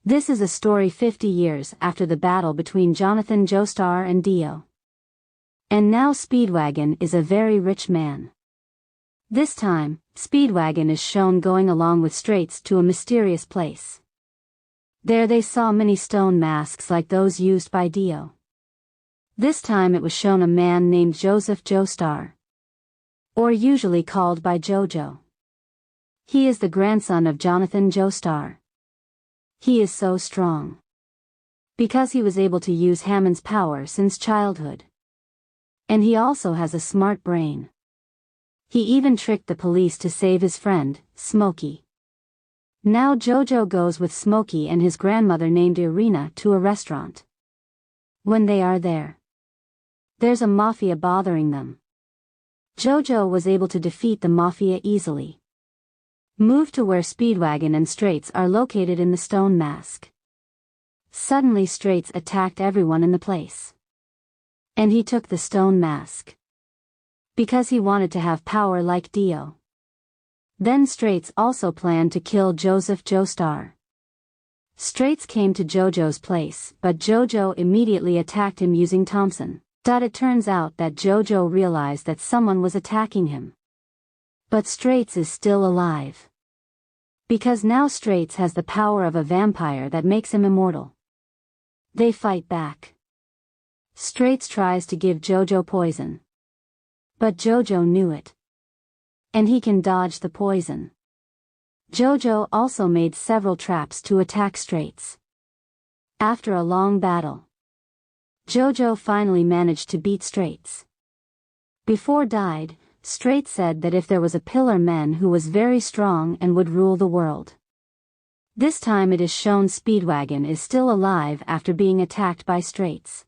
This is a story 50 years after the battle between Jonathan Joestar and Dio. And now Speedwagon is a very rich man. This time, Speedwagon is shown going along with Straits to a mysterious place. There they saw many stone masks like those used by Dio. This time it was shown a man named Joseph Joestar, or usually called by JoJo. He is the grandson of Jonathan Joestar. He is so strong because he was able to use Hammond's power since childhood. And he also has a smart brain. He even tricked the police to save his friend, Smokey. Now JoJo goes with Smokey and his grandmother named Irina to a restaurant. When they are there, there's a mafia bothering them. JoJo was able to defeat the mafia easily. Move to where Speedwagon and Straits are located in the stone mask. Suddenly Straits attacked everyone in the place. And he took the stone mask because he wanted to have power like Dio. Then Straits also planned to kill Joseph Joestar. Straits came to JoJo's place, but JoJo immediately attacked him using Thompson. It turns out that JoJo realized that someone was attacking him. But Straits is still alive. Because now Straits has the power of a vampire that makes him immortal. They fight back. Straits tries to give JoJo poison. But JoJo knew it. And he can dodge the poison. JoJo also made several traps to attack Straits. After a long battle, JoJo finally managed to beat Straits. Before died, Straits said that if there was a pillar man who was very strong and would rule the world. This time it is shown Speedwagon is still alive after being attacked by Straits.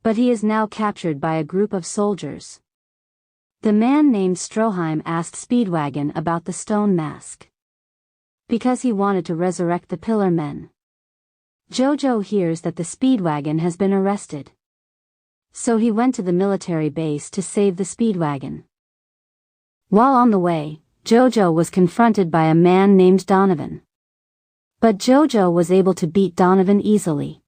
But he is now captured by a group of soldiers. The man named Chouryuu asked Speedwagon about the stone mask, because he wanted to resurrect the pillar men. JoJo hears that the Speedwagon has been arrested. So he went to the military base to save the Speedwagon. While on the way, JoJo was confronted by a man named Donovan. But JoJo was able to beat Donovan easily.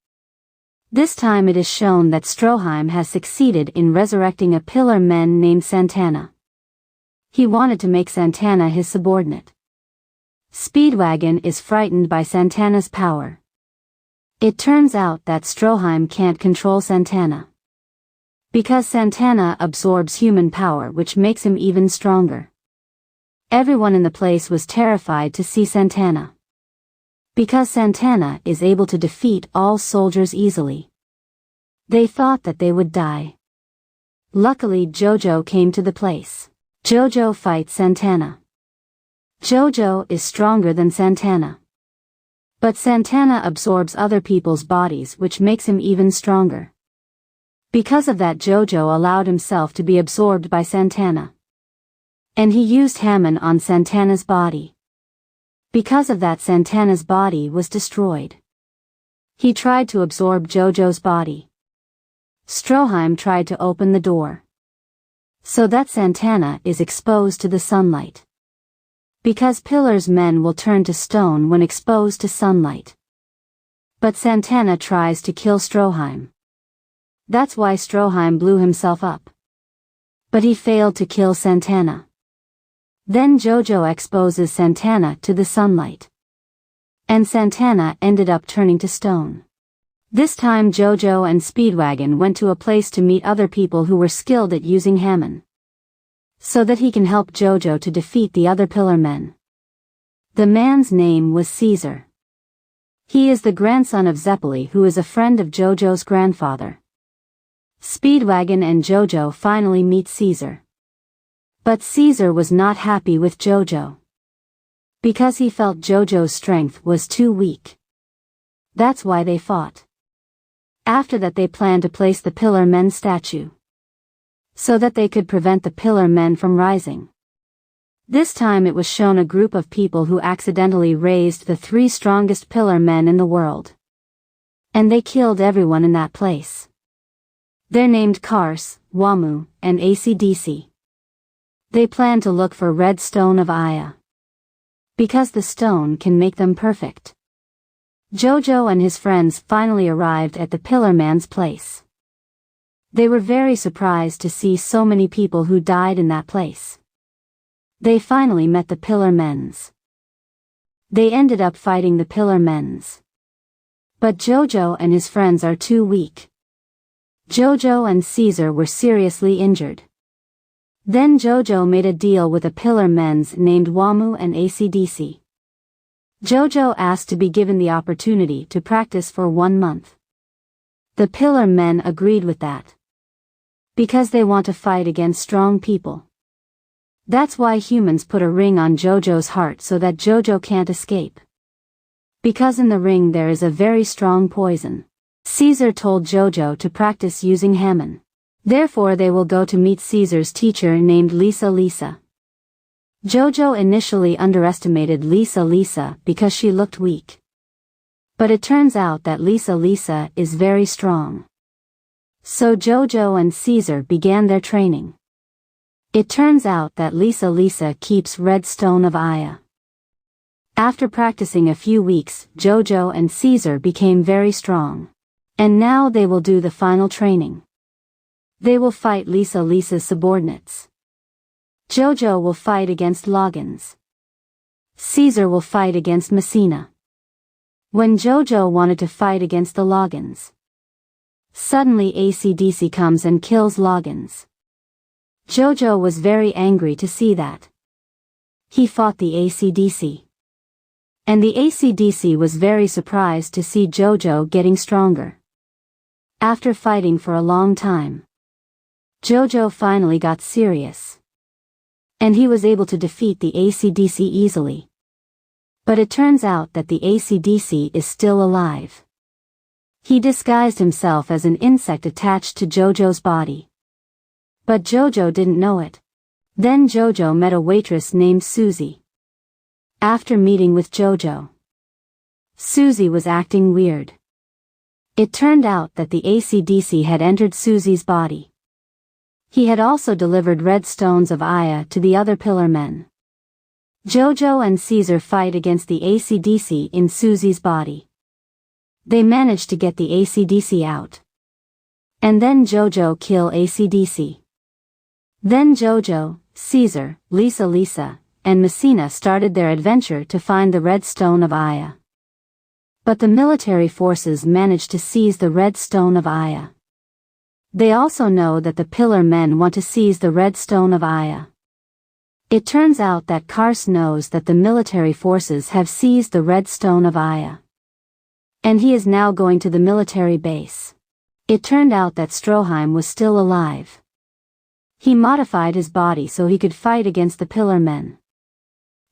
This time it is shown that Chouryuu has succeeded in resurrecting a pillar man named Santana. He wanted to make Santana his subordinate. Speedwagon is frightened by Santana's power. It turns out that Chouryuu can't control Santana, because Santana absorbs human power, which makes him even stronger. Everyone in the place was terrified to see Santana, because Santana is able to defeat all soldiers easily. They thought that they would die. Luckily JoJo came to the place. JoJo fights Santana. JoJo is stronger than Santana. But Santana absorbs other people's bodies, which makes him even stronger. Because of that JoJo allowed himself to be absorbed by Santana. And he used Hammond on Santana's body. Because of that Santana's body was destroyed. He tried to absorb JoJo's body. Chouryuu tried to open the door, so that Santana is exposed to the sunlight. Because pillars men will turn to stone when exposed to sunlight. But Santana tries to kill Chouryuu. That's why Chouryuu blew himself up. But he failed to kill Santana. Then JoJo exposes Santana to the sunlight. And Santana ended up turning to stone. This time JoJo and Speedwagon went to a place to meet other people who were skilled at using Hammond, so that he can help JoJo to defeat the other pillar men. The man's name was Caesar. He is the grandson of Zeppeli, who is a friend of JoJo's grandfather. Speedwagon and JoJo finally meet Caesar. But Caesar was not happy with JoJo, because he felt JoJo's strength was too weak. That's why they fought. After that they planned to place the pillar men statue, so that they could prevent the pillar men from rising. This time it was shown a group of people who accidentally raised the 3 strongest pillar men in the world. And they killed everyone in that place. They're named Kars, Wamu, and ACDC. They plan to look for red stone of Aya, because the stone can make them perfect. JoJo and his friends finally arrived at the Pillar Man's place. They were very surprised to see so many people who died in that place. They finally met the Pillar Men's. They ended up fighting the Pillar Men's. But JoJo and his friends are too weak. JoJo and Caesar were seriously injured. Then JoJo made a deal with a Pillar Men's named Wamu and ACDC. JoJo asked to be given the opportunity to practice for 1 month. The Pillar Men agreed with that. Because they want to fight against strong people. That's why humans put a ring on JoJo's heart so that JoJo can't escape. Because in the ring there is a very strong poison. Caesar told JoJo to practice using Hammon. Therefore they will go to meet Caesar's teacher named Lisa. JoJo initially underestimated Lisa because she looked weak. But it turns out that Lisa is very strong. So JoJo and Caesar began their training. It turns out that Lisa keeps Red Stone of Aya. After practicing a few weeks, JoJo and Caesar became very strong. And now they will do the final training. They will fight Lisa's subordinates. JoJo will fight against Loggins. Caesar will fight against Messina. When JoJo wanted to fight against the Loggins, suddenly ACDC comes and kills Loggins. JoJo was very angry to see that. He fought the ACDC. And the ACDC was very surprised to see JoJo getting stronger. After fighting for a long time, JoJo finally got serious. And he was able to defeat the ACDC easily. But it turns out that the ACDC is still alive. He disguised himself as an insect attached to JoJo's body. But JoJo didn't know it. Then JoJo met a waitress named Susie. After meeting with JoJo, Susie was acting weird. It turned out that the ACDC had entered Susie's body. He had also delivered red stones of Aya to the other Pillar Men. JoJo and Caesar fight against the ACDC in Susie's body. They managed to get the ACDC out. And then JoJo kill ACDC. Then JoJo, Caesar, Lisa, and Messina started their adventure to find the red stone of Aya. But the military forces managed to seize the red stone of Aya. They also know that the Pillar Men want to seize the red stone of Aya. It turns out that Kars knows that the military forces have seized the red stone of Aya. And he is now going to the military base. It turned out that Stroheim was still alive. He modified his body so he could fight against the Pillar Men.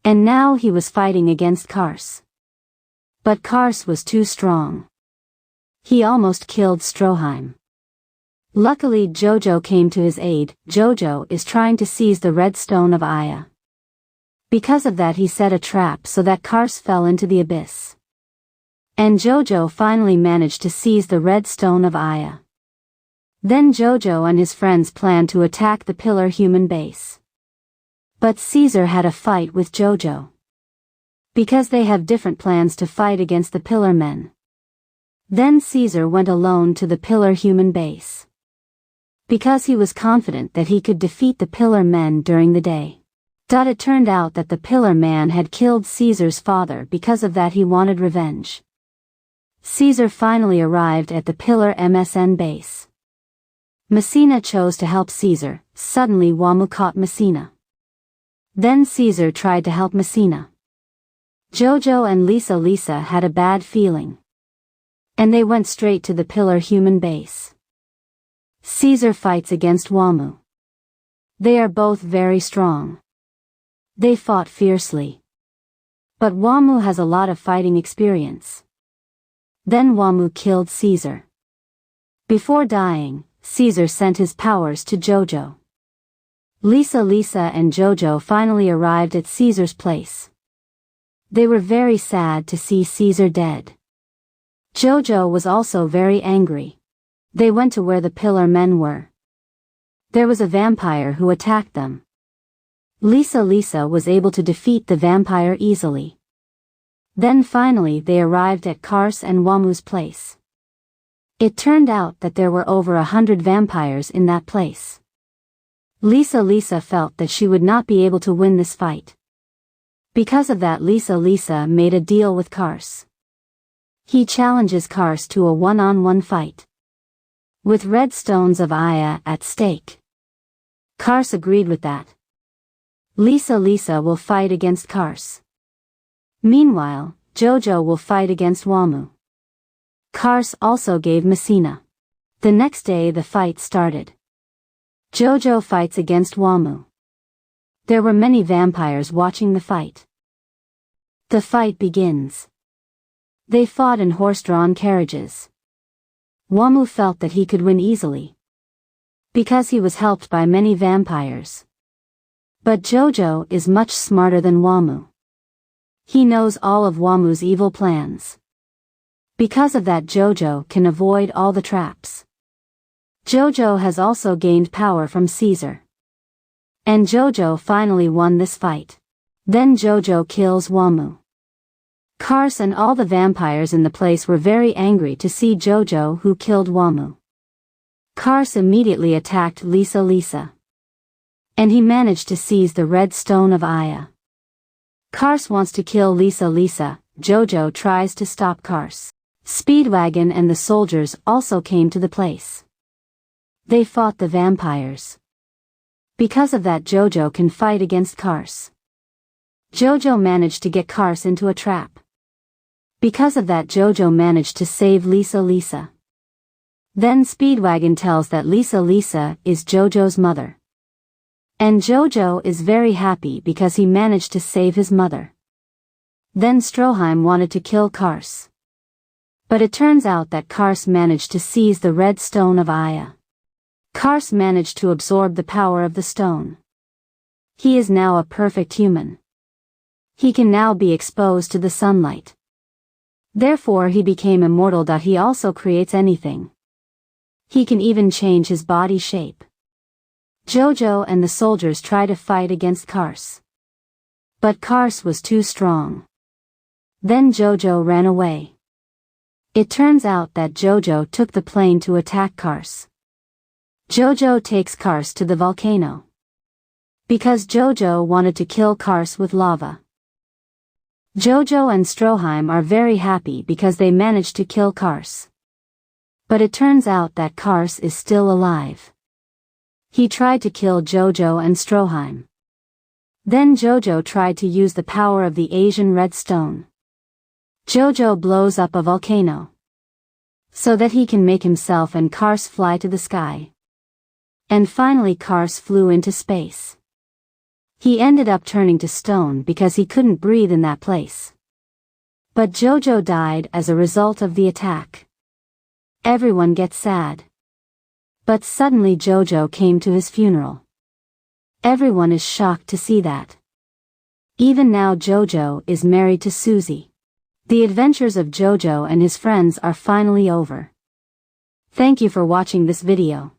And now he was fighting against Kars. But Kars was too strong. He almost killed Stroheim. Luckily JoJo came to his aid. JoJo is trying to seize the red stone of Aya. Because of that he set a trap so that Kars fell into the abyss. And JoJo finally managed to seize the red stone of Aya. Then JoJo and his friends planned to attack the Pillar Human base. But Caesar had a fight with JoJo. Because they have different plans to fight against the Pillar Men. Then Caesar went alone to the Pillar Human base. Because he was confident that he could defeat the Pillar Men during the day. It turned out that the Pillar Man had killed Caesar's father. Because of that he wanted revenge. Caesar finally arrived at the Pillar MSN base. Messina chose to help Caesar. Suddenly Wamu caught Messina. Then Caesar tried to help Messina. JoJo and Lisa had a bad feeling. And they went straight to the Pillar Human base. Caesar fights against Wamu. They are both very strong. They fought fiercely. But Wamu has a lot of fighting experience. Then Wamu killed Caesar. Before dying, Caesar sent his powers to JoJo. Lisa and JoJo finally arrived at Caesar's place. They were very sad to see Caesar dead. JoJo was also very angry. They went to where the Pillar Men were. There was a vampire who attacked them. Lisa was able to defeat the vampire easily. Then finally they arrived at Kars and Wamu's place. It turned out that there were over 100 vampires in that place. Lisa felt that she would not be able to win this fight. Because of that, Lisa made a deal with Kars. He challenges Kars to a one-on-one fight. With red stones of Aya at stake. Kars agreed with that. Lisa will fight against Kars. Meanwhile, JoJo will fight against Wamu. Kars also gave Messina. The next day the fight started. JoJo fights against Wamu. There were many vampires watching the fight. The fight begins. They fought in horse-drawn carriages. Wamu felt that he could win easily. Because he was helped by many vampires. But JoJo is much smarter than Wamu. He knows all of Wamu's evil plans. Because of that, JoJo can avoid all the traps. JoJo has also gained power from Caesar. And JoJo finally won this fight. Then JoJo kills Wamu. Kars and all the vampires in the place were very angry to see JoJo who killed Wamu. Kars immediately attacked Lisa. And he managed to seize the red stone of Aya. Kars wants to kill Lisa. JoJo tries to stop Kars. Speedwagon and the soldiers also came to the place. They fought the vampires. Because of that, JoJo can fight against Kars. JoJo managed to get Kars into a trap. Because of that, JoJo managed to save Lisa. Then Speedwagon tells that Lisa is JoJo's mother. And JoJo is very happy because he managed to save his mother. Then Stroheim wanted to kill Kars. But it turns out that Kars managed to seize the red stone of Aya. Kars managed to absorb the power of the stone. He is now a perfect human. He can now be exposed to the sunlight. Therefore he became immortal. He also creates anything. He can even change his body shape. JoJo and the soldiers try to fight against Kars. But Kars was too strong. Then JoJo ran away. It turns out that JoJo took the plane to attack Kars. JoJo takes Kars to the volcano. Because JoJo wanted to kill Kars with lava. JoJo and Stroheim are very happy because they managed to kill Kars. But it turns out that Kars is still alive. He tried to kill JoJo and Stroheim. Then JoJo tried to use the power of the Asian red stone. JoJo blows up a volcano. So that he can make himself and Kars fly to the sky. And finally Kars flew into space. He ended up turning to stone because he couldn't breathe in that place. But JoJo died as a result of the attack. Everyone gets sad. But suddenly JoJo came to his funeral. Everyone is shocked to see that. Even now JoJo is married to Susie. The adventures of JoJo and his friends are finally over. Thank you for watching this video.